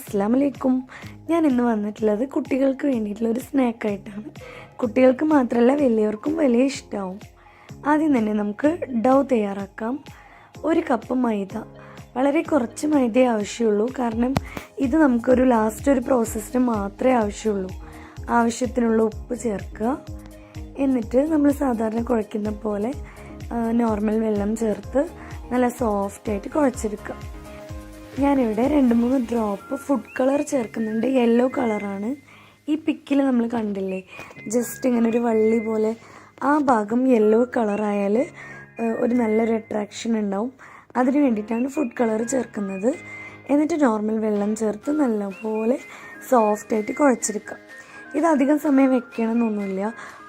അസ്സലാമു അലൈക്കും. ഞാൻ ഇന്ന് വന്നിട്ടുള്ളത് കുട്ടികൾക്ക് വേണ്ടിയിട്ടുള്ളൊരു സ്നാക്കായിട്ടാണ്. കുട്ടികൾക്ക് മാത്രമല്ല വലിയവർക്കും വലിയ ഇഷ്ടമാവും. ആദ്യം തന്നെ നമുക്ക് ഡൗ തയ്യാറാക്കാം. 1 കപ്പ് മൈദ, വളരെ കുറച്ച് മൈദയെ ആവശ്യമുള്ളൂ. കാരണം ഇത് നമുക്കൊരു ലാസ്റ്റ് ഒരു പ്രോസസ്സിന് മാത്രമേ ആവശ്യമുള്ളൂ. ആവശ്യത്തിനുള്ള ഉപ്പ് ചേർക്കുക. എന്നിട്ട് നമ്മൾ സാധാരണ കുഴയ്ക്കുന്ന പോലെ നോർമൽ വെള്ളം ചേർത്ത് നല്ല സോഫ്റ്റായിട്ട് കുഴച്ചെടുക്കുക. ഞാനിവിടെ 2-3 ഡ്രോപ്പ് ഫുഡ് കളർ ചേർക്കുന്നുണ്ട്. യെല്ലോ കളറാണ്. ഈ പിക്കിൽ നമ്മൾ കണ്ടില്ലേ, ജസ്റ്റ് ഇങ്ങനെ ഒരു വള്ളി പോലെ ആ ഭാഗം യെല്ലോ കളറായാൽ ഒരു നല്ലൊരു അട്രാക്ഷൻ ഉണ്ടാവും. അതിന് വേണ്ടിയിട്ടാണ് ഫുഡ് കളർ ചേർക്കുന്നത്. എന്നിട്ട് നോർമൽ വെള്ളം ചേർത്ത് നല്ലപോലെ സോഫ്റ്റായിട്ട് കുഴച്ചെടുക്കുക. ഇത് അധികം സമയം വെക്കണമെന്നൊന്നുമില്ല,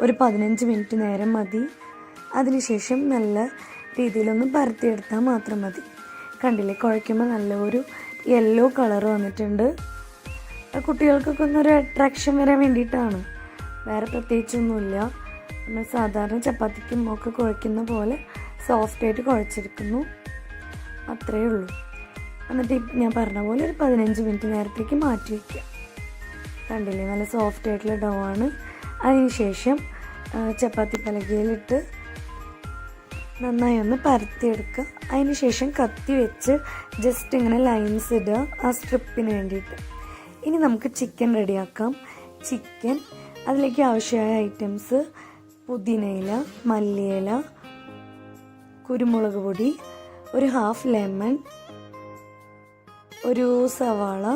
ഒരു 15 മിനിറ്റ് നേരം മതി. അതിനുശേഷം നല്ല രീതിയിലൊന്ന് പരത്തിയെടുത്താൽ മാത്രം മതി. കണ്ടില്ലേ, കുഴയ്ക്കുമ്പോൾ നല്ലൊരു യെല്ലോ കളർ വന്നിട്ടുണ്ട്. കുട്ടികൾക്കൊക്കെ ഒന്നൊരു അട്രാക്ഷൻ വരാൻ വേണ്ടിയിട്ടാണ്, വേറെ പ്രത്യേകിച്ചൊന്നുമില്ല. നമ്മൾ സാധാരണ ചപ്പാത്തിക്കും ഒക്കെ കുഴയ്ക്കുന്ന പോലെ സോഫ്റ്റായിട്ട് കുഴച്ചെടുക്കുന്നു, അത്രയേ ഉള്ളൂ. എന്നിട്ട് ഞാൻ പറഞ്ഞ പോലെ ഒരു 15 മിനിറ്റ് നേരത്തേക്ക് മാറ്റി വയ്ക്കുക. കണ്ടില്ലേ, നല്ല സോഫ്റ്റ് ആയിട്ടുള്ള ഡോ ആണ്. അതിനുശേഷം ചപ്പാത്തി പലകയിലിട്ട് നന്നായി ഒന്ന് പരത്തിയെടുക്കുക. അതിനുശേഷം കത്തി വെച്ച് ജസ്റ്റ് ഇങ്ങനെ ലൈൻസ് ഇടുക ആ സ്ട്രിപ്പിന് വേണ്ടിയിട്ട്. ഇനി നമുക്ക് ചിക്കൻ റെഡിയാക്കാം. ചിക്കൻ, അതിലേക്ക് ആവശ്യമായ ഐറ്റംസ്: പുതിനയില, മല്ലിയില, കുരുമുളക് പൊടി, ഒരു ഹാഫ് ലെമൺ, ഒരു സവാള,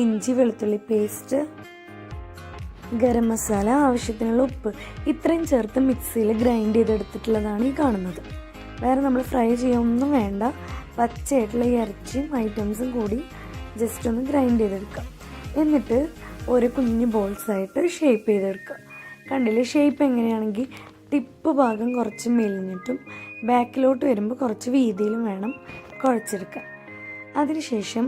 ഇഞ്ചി വെളുത്തുള്ളി പേസ്റ്റ്, ഗരം മസാല, ആവശ്യത്തിനുള്ള ഉപ്പ്, ഇത്രയും ചേർത്ത് മിക്സിയിൽ ഗ്രൈൻഡ് ചെയ്തെടുത്തിട്ടുള്ളതാണ് ഈ കാണുന്നത്. വേറെ നമ്മൾ ഫ്രൈ ചെയ്യാനൊന്നും വേണ്ട. പച്ചയായിട്ടുള്ള ഈ ഇറച്ചിയും ഐറ്റംസും കൂടി ജസ്റ്റ് ഒന്ന് ഗ്രൈൻഡ് ചെയ്തെടുക്കുക. എന്നിട്ട് ഒരു കുഞ്ഞു ബോൾസായിട്ട് ഷേപ്പ് ചെയ്തെടുക്കുക. കണ്ടില്ലേ, ഷേപ്പ് എങ്ങനെയാണെങ്കിൽ ടിപ്പ് ഭാഗം കുറച്ച് മെലിഞ്ഞിട്ടും ബാക്കിലോട്ട് വരുമ്പോൾ കുറച്ച് വീതിയിലും വേണം കുഴച്ചെടുക്കുക. അതിനുശേഷം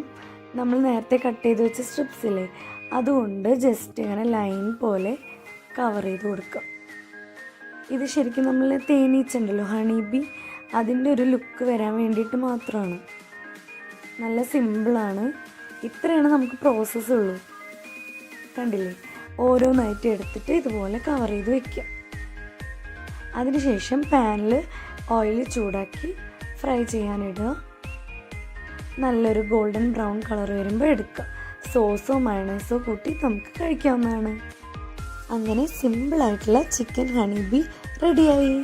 നമ്മൾ നേരത്തെ കട്ട് ചെയ്ത് വെച്ച സ്ട്രിപ്സില്ലേ, അതുകൊണ്ട് ജസ്റ്റ് ഇങ്ങനെ ലൈൻ പോലെ കവർ ചെയ്ത് കൊടുക്കുക. ഇത് ശരിക്കും നമ്മൾ തേനീച്ചുണ്ടല്ലോ, ഹണി ബി, അതിൻ്റെ ഒരു ലുക്ക് വരാൻ വേണ്ടിയിട്ട് മാത്രമാണ്. നല്ല സിമ്പിളാണ്. ഇത്രയാണ് നമുക്ക് പ്രോസസ്സ് ഉള്ളൂ. കണ്ടില്ലേ, ഓരോന്നായിട്ട് എടുത്തിട്ട് ഇതുപോലെ കവർ ചെയ്ത് വയ്ക്കുക. അതിനുശേഷം പാനിൽ ഓയിൽ ചൂടാക്കി ഫ്രൈ ചെയ്യാനിടുക. നല്ലൊരു ഗോൾഡൻ ബ്രൗൺ കളർ വരുമ്പോൾ എടുക്കുക. സോസോ മയണൈസോ കൂട്ടി നമുക്ക് കഴിക്കാവുന്നതാണ്. അങ്ങനെ സിമ്പിളായിട്ടുള്ള ചിക്കൻ ഹണി ബി റെഡിയായി.